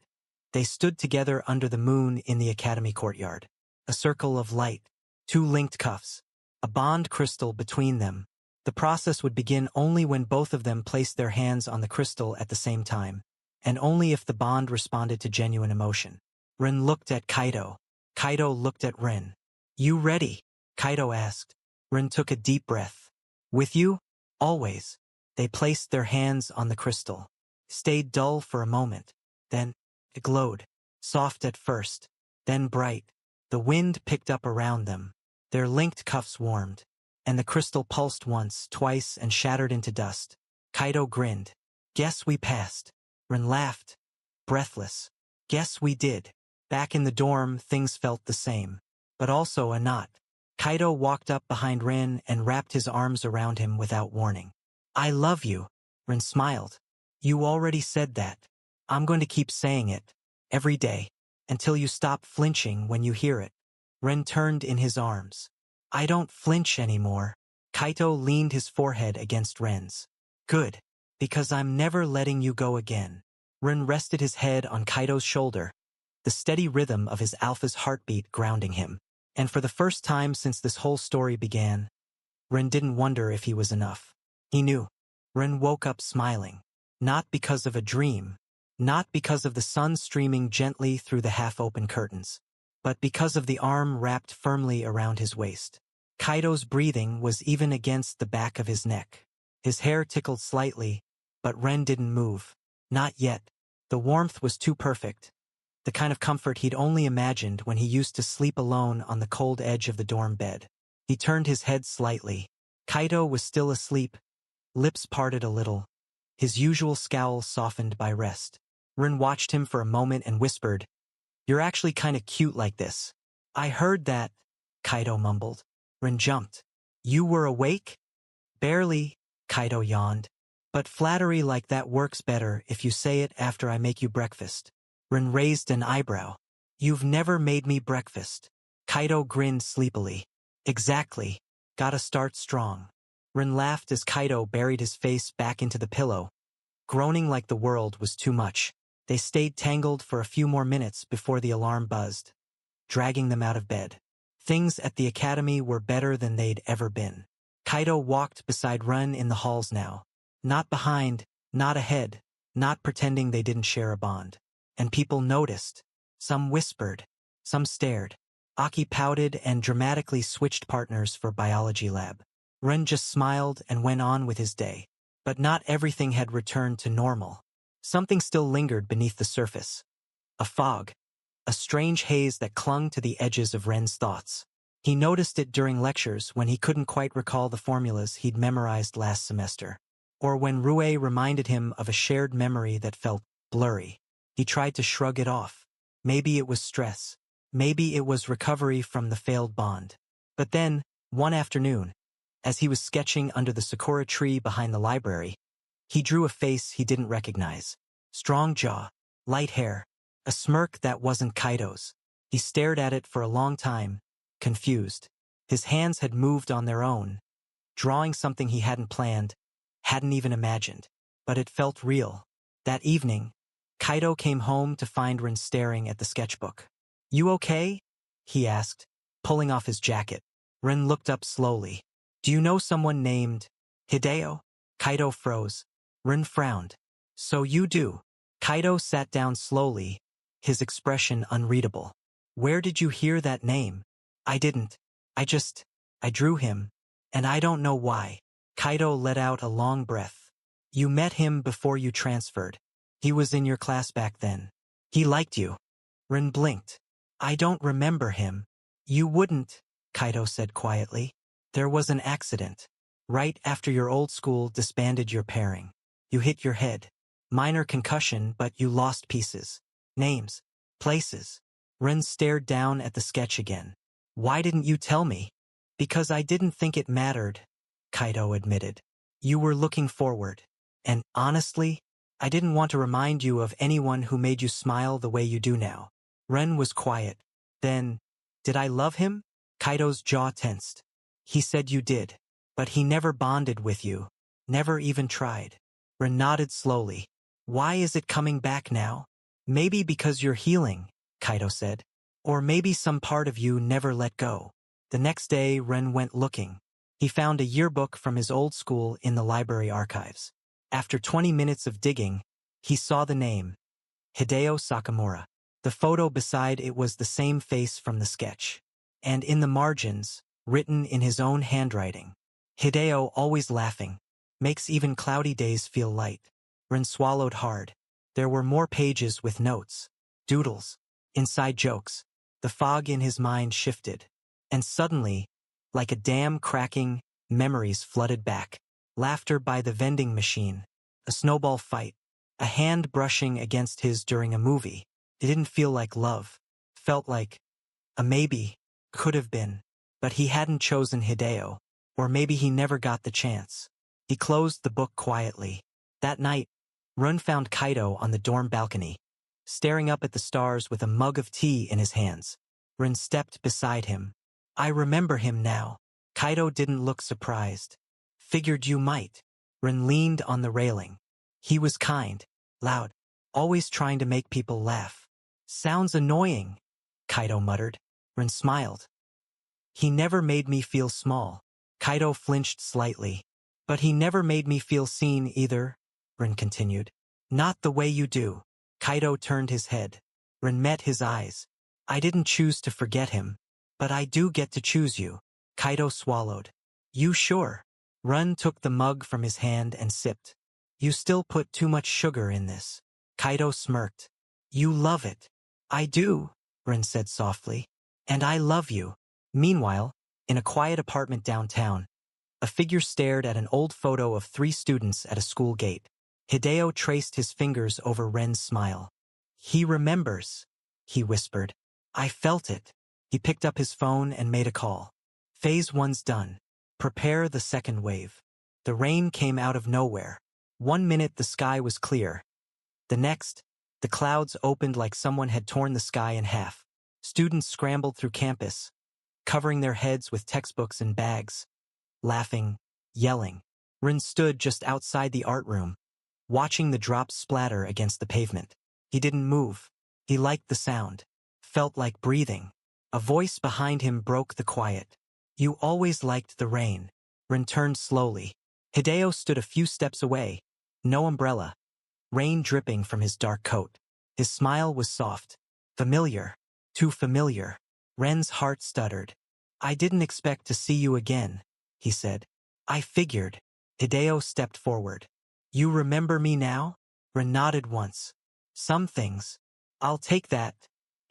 they stood together under the moon in the academy courtyard. A circle of light, two linked cuffs, a bond crystal between them. The process would begin only when both of them placed their hands on the crystal at the same time, and only if the bond responded to genuine emotion. Ren looked at Kaido. Kaido looked at Ren. You ready? Kaido asked. Ren took a deep breath. With you? Always. They placed their hands on the crystal. Stayed dull for a moment. Then, it glowed. Soft at first. Then bright. The wind picked up around them. Their linked cuffs warmed. And the crystal pulsed once, twice, and shattered into dust. Kaido grinned. Guess we passed. Ren laughed. Breathless. Guess we did. Back in the dorm, things felt the same. But also a knot. Kaido walked up behind Ren and wrapped his arms around him without warning. I love you. Ren smiled. You already said that. I'm going to keep saying it. Every day. Until you stop flinching when you hear it. Ren turned in his arms. I don't flinch anymore. Kaito leaned his forehead against Ren's. Good. Because I'm never letting you go again. Ren rested his head on Kaito's shoulder, the steady rhythm of his alpha's heartbeat grounding him. And for the first time since this whole story began, Ren didn't wonder if he was enough. He knew. Ren woke up smiling. Not because of a dream, not because of the sun streaming gently through the half-open curtains, but because of the arm wrapped firmly around his waist. Kaido's breathing was even against the back of his neck. His hair tickled slightly, but Ren didn't move. Not yet. The warmth was too perfect. The kind of comfort he'd only imagined when he used to sleep alone on the cold edge of the dorm bed. He turned his head slightly. Kaido was still asleep, lips parted a little, his usual scowl softened by rest. Ren watched him for a moment and whispered, You're actually kind of cute like this. I heard that, Kaido mumbled. Ren jumped. You were awake? Barely, Kaido yawned. But flattery like that works better if you say it after I make you breakfast. Ren raised an eyebrow. You've never made me breakfast. Kaido grinned sleepily. Exactly. Gotta start strong. Ren laughed as Kaido buried his face back into the pillow, groaning like the world was too much. They stayed tangled for a few more minutes before the alarm buzzed, dragging them out of bed. Things at the academy were better than they'd ever been. Kaido walked beside Ren in the halls now. Not behind, not ahead, not pretending they didn't share a bond. And people noticed. Some whispered. Some stared. Aki pouted and dramatically switched partners for biology lab. Ren just smiled and went on with his day. But not everything had returned to normal. Something still lingered beneath the surface. A fog. A strange haze that clung to the edges of Ren's thoughts. He noticed it during lectures when he couldn't quite recall the formulas he'd memorized last semester. Or when Rue reminded him of a shared memory that felt blurry. He tried to shrug it off. Maybe it was stress. Maybe it was recovery from the failed bond. But then, one afternoon, as he was sketching under the sakura tree behind the library, he drew a face he didn't recognize. Strong jaw, light hair, a smirk that wasn't Kaido's. He stared at it for a long time, confused. His hands had moved on their own, drawing something he hadn't planned, hadn't even imagined. But it felt real. That evening, Kaido came home to find Ren staring at the sketchbook. You okay? He asked, pulling off his jacket. Ren looked up slowly. Do you know someone named Hideo? Kaido froze. Ren frowned. So you do. Kaido sat down slowly, his expression unreadable. Where did you hear that name? I didn't. I drew him, and I don't know why. Kaido let out a long breath. You met him before you transferred. He was in your class back then. He liked you. Ren blinked. I don't remember him. You wouldn't, Kaido said quietly. There was an accident. Right after your old school disbanded your pairing. You hit your head. Minor concussion, but you lost pieces. Names. Places. Ren stared down at the sketch again. Why didn't you tell me? Because I didn't think it mattered, Kaito admitted. You were looking forward. And honestly, I didn't want to remind you of anyone who made you smile the way you do now. Ren was quiet. Then, did I love him? Kaito's jaw tensed. He said you did. But he never bonded with you. Never even tried. Ren nodded slowly. Why is it coming back now? Maybe because you're healing, Kaito said. Or maybe some part of you never let go. The next day, Ren went looking. He found a yearbook from his old school in the library archives. After 20 minutes of digging, he saw the name, Hideo Sakamura. The photo beside it was the same face from the sketch. And in the margins, written in his own handwriting, Hideo always laughing, makes even cloudy days feel light. Ren swallowed hard. There were more pages with notes, doodles, inside jokes. The fog in his mind shifted. And suddenly, like a dam cracking, memories flooded back. Laughter by the vending machine, a snowball fight, a hand brushing against his during a movie. It didn't feel like love. Felt like a maybe, could have been. But he hadn't chosen Hideo. Or maybe he never got the chance. He closed the book quietly. That night, Ren found Kaito on the dorm balcony, staring up at the stars with a mug of tea in his hands. Ren stepped beside him. I remember him now. Kaito didn't look surprised. Figured you might. Ren leaned on the railing. He was kind, loud, always trying to make people laugh. Sounds annoying, Kaito muttered. Ren smiled. He never made me feel small. Kaito flinched slightly. But he never made me feel seen either, Ren continued. Not the way you do. Kaito turned his head. Ren met his eyes. I didn't choose to forget him. But I do get to choose you. Kaito swallowed. You sure? Ren took the mug from his hand and sipped. You still put too much sugar in this. Kaito smirked. You love it. I do, Ren said softly. And I love you. Meanwhile, in a quiet apartment downtown, a figure stared at an old photo of 3 students at a school gate. Hideo traced his fingers over Ren's smile. He remembers, he whispered. I felt it. He picked up his phone and made a call. Phase 1's done. Prepare the second wave. The rain came out of nowhere. 1 minute the sky was clear. The next, the clouds opened like someone had torn the sky in half. Students scrambled through campus, covering their heads with textbooks and bags, laughing, yelling. Ren stood just outside the art room, watching the drops splatter against the pavement. He didn't move. He liked the sound. Felt like breathing. A voice behind him broke the quiet. You always liked the rain. Ren turned slowly. Hideo stood a few steps away. No umbrella. Rain dripping from his dark coat. His smile was soft. Familiar. Too familiar. Ren's heart stuttered. I didn't expect to see you again, he said. I figured. Hideo stepped forward. You remember me now? Ren nodded once. Some things. I'll take that,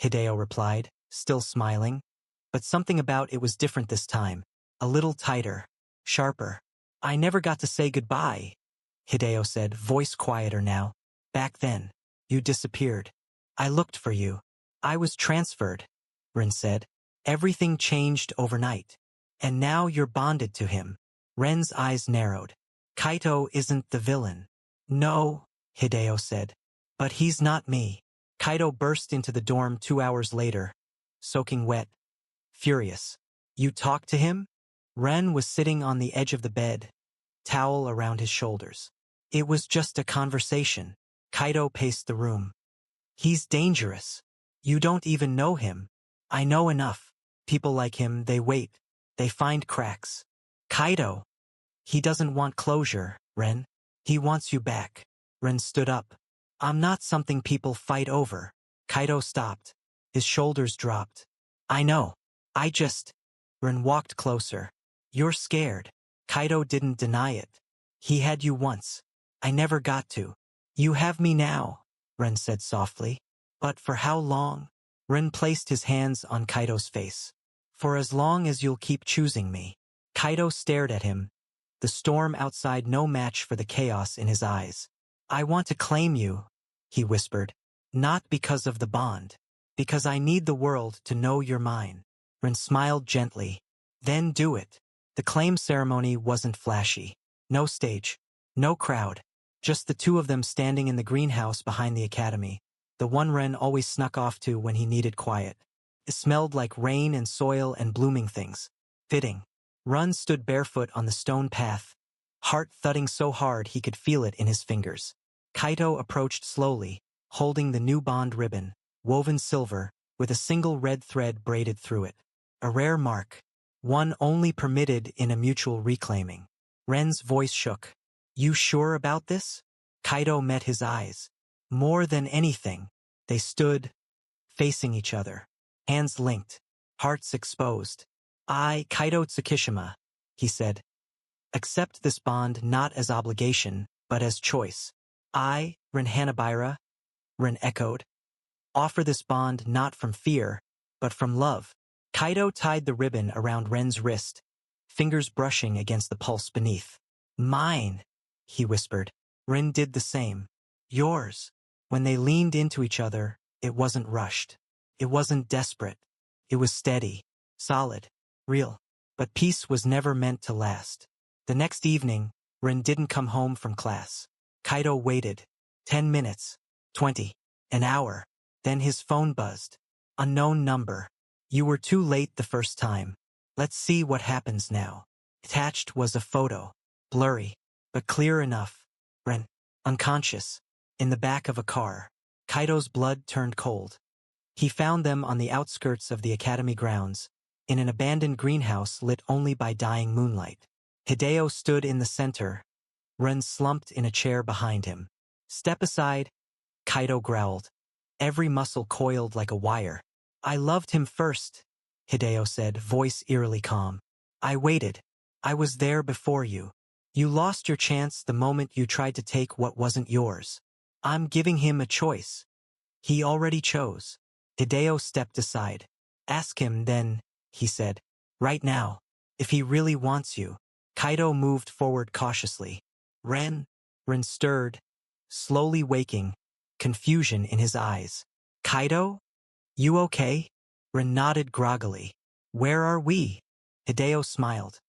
Hideo replied, still smiling. But something about it was different this time. A little tighter. Sharper. I never got to say goodbye, Hideo said, voice quieter now. Back then, you disappeared. I looked for you. I was transferred, Ren said. Everything changed overnight. And now you're bonded to him. Ren's eyes narrowed. Kaito isn't the villain. No, Hideo said. But he's not me. Kaito burst into the dorm 2 hours later, soaking wet. Furious. You talked to him? Ren was sitting on the edge of the bed, towel around his shoulders. It was just a conversation. Kaito paced the room. He's dangerous. You don't even know him. I know enough. People like him, they wait. They find cracks. Kaito. He doesn't want closure, Ren. He wants you back. Ren stood up. I'm not something people fight over. Kaito stopped. His shoulders dropped. I know. Ren walked closer. You're scared. Kaito didn't deny it. He had you once. I never got to. You have me now, Ren said softly. But for how long? Ren placed his hands on Kaito's face. For as long as you'll keep choosing me. Kaito stared at him, the storm outside no match for the chaos in his eyes. I want to claim you, he whispered. Not because of the bond. Because I need the world to know you're mine. Ren smiled gently. Then do it. The claim ceremony wasn't flashy. No stage. No crowd. Just the two of them standing in the greenhouse behind the academy. The one Ren always snuck off to when he needed quiet. It smelled like rain and soil and blooming things. Fitting. Ren stood barefoot on the stone path, heart thudding so hard he could feel it in his fingers. Kaito approached slowly, holding the new bond ribbon, woven silver, with a single red thread braided through it. A rare mark. One only permitted in a mutual reclaiming. Ren's voice shook. You sure about this? Kaito met his eyes. More than anything, they stood, facing each other. Hands linked, hearts exposed. I, Kaito Tsukishima, he said. Accept this bond not as obligation, but as choice. I, Rin Hanabira, Rin echoed. Offer this bond not from fear, but from love. Kaito tied the ribbon around Ren's wrist, fingers brushing against the pulse beneath. Mine, he whispered. Rin did the same. Yours. When they leaned into each other, it wasn't rushed. It wasn't desperate. It was steady, solid, real. But peace was never meant to last. The next evening, Rin didn't come home from class. Kaito waited. 10 minutes. 20. An hour. Then his phone buzzed. Unknown number. You were too late the first time. Let's see what happens now. Attached was a photo. Blurry, but clear enough. Ren, unconscious, in the back of a car. Kaito's blood turned cold. He found them on the outskirts of the academy grounds, in an abandoned greenhouse lit only by dying moonlight. Hideo stood in the center. Ren slumped in a chair behind him. Step aside, Kaito growled. Every muscle coiled like a wire. I loved him first, Hideo said, voice eerily calm. I waited. I was there before you. You lost your chance the moment you tried to take what wasn't yours. I'm giving him a choice. He already chose. Hideo stepped aside. Ask him then, he said. Right now. If he really wants you. Kaito moved forward cautiously. Ren stirred, slowly waking, confusion in his eyes. Kaito? You okay? Ren nodded groggily. Where are we? Hideo smiled.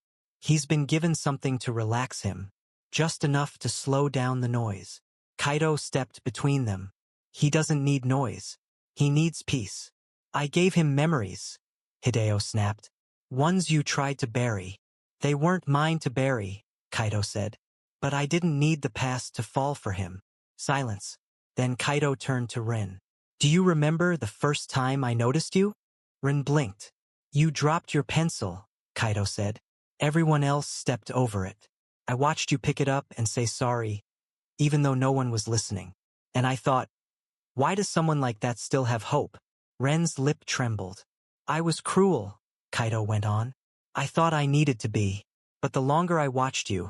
He's been given something to relax him, just enough to slow down the noise. Kaito stepped between them. He doesn't need noise. He needs peace. I gave him memories, Hideo snapped. Ones you tried to bury. They weren't mine to bury, Kaito said. But I didn't need the past to fall for him. Silence. Then Kaito turned to Rin. Do you remember the first time I noticed you? Rin blinked. You dropped your pencil, Kaito said. Everyone else stepped over it. I watched you pick it up and say sorry, even though no one was listening. And I thought, why does someone like that still have hope? Ren's lip trembled. I was cruel, Kaito went on. I thought I needed to be. But the longer I watched you,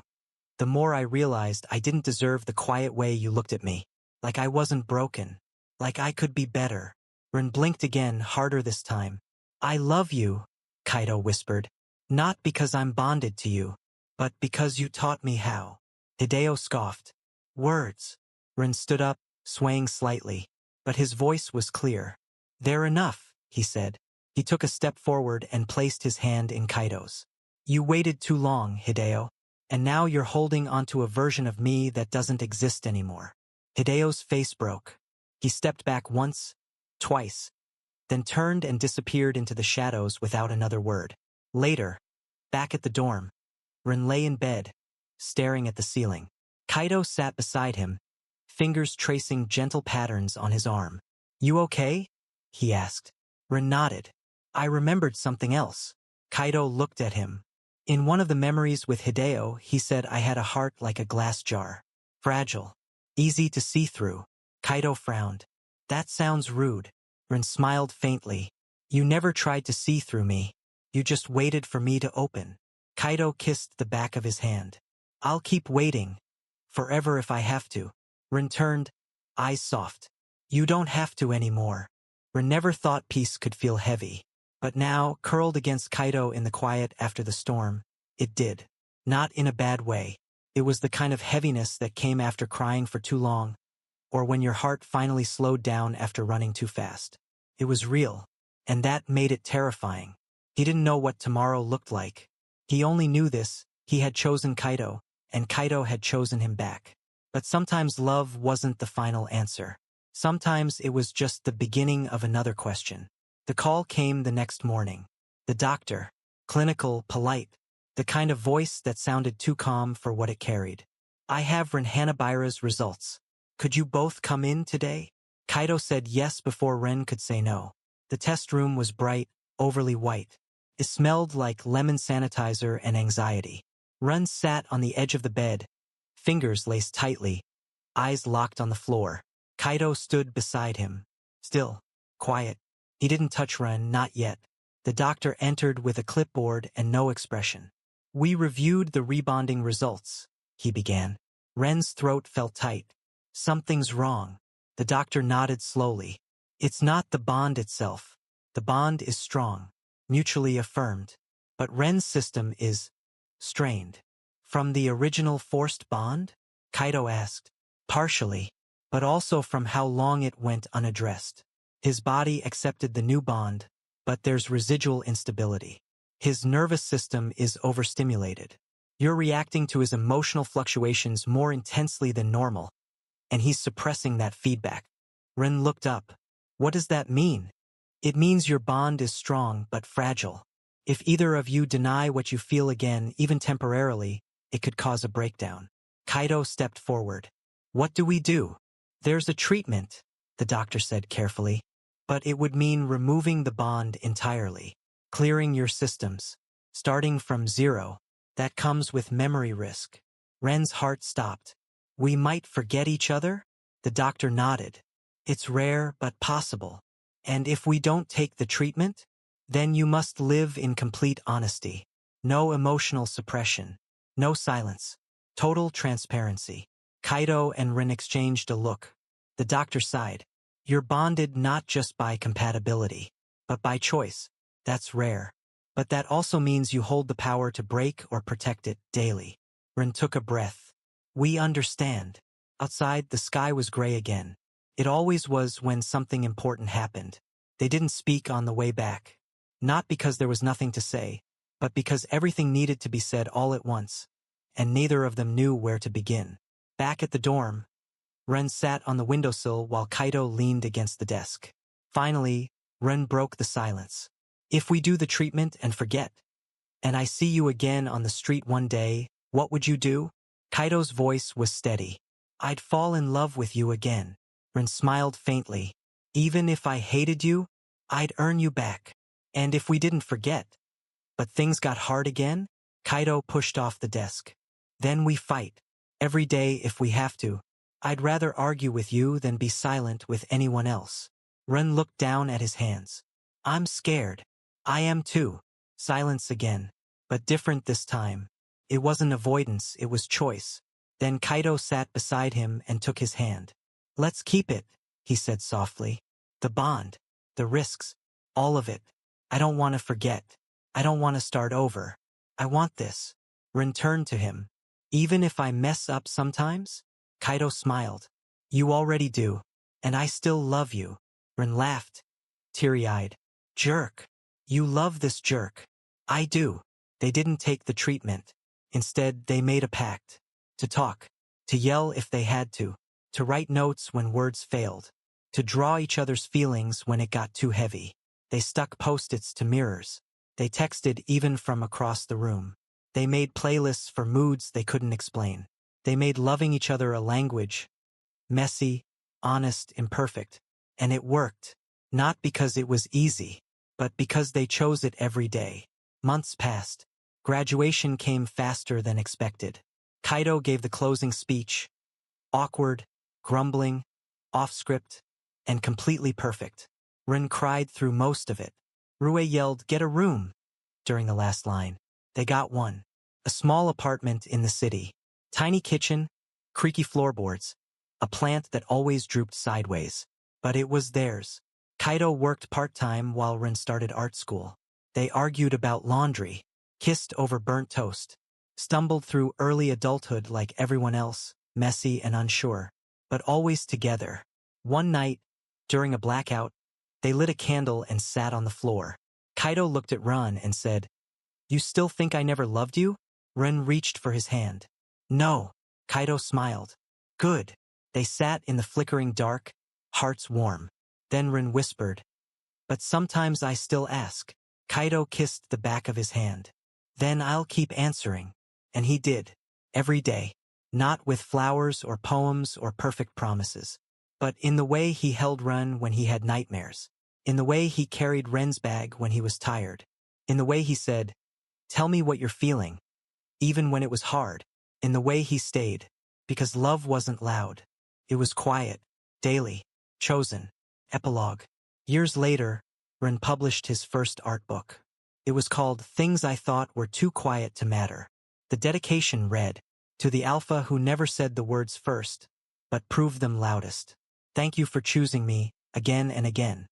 the more I realized I didn't deserve the quiet way you looked at me. Like I wasn't broken. Like I could be better. Ren blinked again, harder this time. I love you, Kaito whispered. Not because I'm bonded to you, but because you taught me how. Hideo scoffed. Words. Ren stood up, swaying slightly, but his voice was clear. They're enough, he said. He took a step forward and placed his hand in Kaito's. You waited too long, Hideo, and now you're holding onto a version of me that doesn't exist anymore. Hideo's face broke. He stepped back once, twice, then turned and disappeared into the shadows without another word. Later, back at the dorm, Ren lay in bed, staring at the ceiling. Kaito sat beside him, fingers tracing gentle patterns on his arm. You okay? He asked. Ren nodded. I remembered something else. Kaito looked at him. In one of the memories with Hideo, he said I had a heart like a glass jar. Fragile. Easy to see through. Kaito frowned. That sounds rude. Ren smiled faintly. You never tried to see through me. You just waited for me to open. Kaito kissed the back of his hand. I'll keep waiting. Forever if I have to. Ren turned, eyes soft. You don't have to anymore. Ren never thought peace could feel heavy. But now, curled against Kaito in the quiet after the storm, it did. Not in a bad way. It was the kind of heaviness that came after crying for too long, or when your heart finally slowed down after running too fast. It was real, and that made it terrifying. He didn't know what tomorrow looked like. He only knew this: he had chosen Kaito, and Kaito had chosen him back. But sometimes love wasn't the final answer. Sometimes it was just the beginning of another question. The call came the next morning. The doctor, clinical, polite, the kind of voice that sounded too calm for what it carried. "I have Hanabira's results. Could you both come in today?" Kaito said yes before Ren could say no. The test room was bright, overly white. It smelled like lemon sanitizer and anxiety. Ren sat on the edge of the bed, fingers laced tightly, eyes locked on the floor. Kaito stood beside him, still, quiet. He didn't touch Ren, not yet. The doctor entered with a clipboard and no expression. "We reviewed the rebonding results," he began. Ren's throat felt tight. "Something's wrong." The doctor nodded slowly. "It's not the bond itself. The bond is strong, mutually affirmed. But Ren's system is strained." "From the original forced bond?" Kaito asked. "Partially, but also from how long it went unaddressed. His body accepted the new bond, but there's residual instability. His nervous system is overstimulated. You're reacting to his emotional fluctuations more intensely than normal, and he's suppressing that feedback." Ren looked up. "What does that mean?" "It means your bond is strong but fragile. If either of you deny what you feel again, even temporarily, it could cause a breakdown." Kaito stepped forward. "What do we do?" "There's a treatment," the doctor said carefully. "But it would mean removing the bond entirely, clearing your systems, starting from zero. That comes with memory risk." Ren's heart stopped. "We might forget each other?" The doctor nodded. "It's rare but possible. And if we don't take the treatment, then you must live in complete honesty. No emotional suppression. No silence. Total transparency." Kaito and Ren exchanged a look. The doctor sighed. "You're bonded not just by compatibility, but by choice. That's rare. But that also means you hold the power to break or protect it daily." Ren took a breath. "We understand." Outside, the sky was gray again. It always was when something important happened. They didn't speak on the way back. Not because there was nothing to say, but because everything needed to be said all at once, and neither of them knew where to begin. Back at the dorm, Ren sat on the windowsill while Kaito leaned against the desk. Finally, Ren broke the silence. "If we do the treatment and forget, and I see you again on the street one day, what would you do?" Kaito's voice was steady. "I'd fall in love with you again." Ren smiled faintly. "Even if I hated you, I'd earn you back. And if we didn't forget, but things got hard again?" Kaito pushed off the desk. "Then we fight. Every day if we have to. I'd rather argue with you than be silent with anyone else." Ren looked down at his hands. "I'm scared." "I am too." Silence again, but different this time. It wasn't avoidance, it was choice. Then Kaito sat beside him and took his hand. "Let's keep it," he said softly. "The bond, the risks, all of it. I don't want to forget. I don't want to start over. I want this." Ren turned to him. "Even if I mess up sometimes?" Kaito smiled. "You already do. And I still love you." Ren laughed, teary-eyed. "Jerk. You love this jerk." "I do." They didn't take the treatment. Instead, they made a pact. To talk. To yell if they had to. To write notes when words failed. To draw each other's feelings when it got too heavy. They stuck post-its to mirrors. They texted even from across the room. They made playlists for moods they couldn't explain. They made loving each other a language. Messy, honest, imperfect. And it worked. Not because it was easy, but because they chose it every day. Months passed. Graduation came faster than expected. Kaito gave the closing speech. Awkward, grumbling, off-script, and completely perfect. Ren cried through most of it. Rue yelled, "Get a room," during the last line. They got one. A small apartment in the city. Tiny kitchen, creaky floorboards. A plant that always drooped sideways. But it was theirs. Kaito worked part-time while Ren started art school. They argued about laundry, kissed over burnt toast, stumbled through early adulthood like everyone else, messy and unsure, but always together. One night, during a blackout, they lit a candle and sat on the floor. Kaito looked at Ren and said, "You still think I never loved you?" Ren reached for his hand. "No." Kaito smiled. "Good." They sat in the flickering dark, hearts warm. Then Ren whispered, "But sometimes I still ask." Kaito kissed the back of his hand. "Then I'll keep answering." And he did. Every day. Not with flowers or poems or perfect promises, but in the way he held Ren when he had nightmares. In the way he carried Ren's bag when he was tired. In the way he said, "Tell me what you're feeling," even when it was hard. In the way he stayed. Because love wasn't loud. It was quiet, daily, chosen. Epilogue. Years later, Ren published his first art book. It was called Things I Thought Were Too Quiet to Matter. The dedication read, "To the alpha who never said the words first, but proved them loudest. Thank you for choosing me, again and again."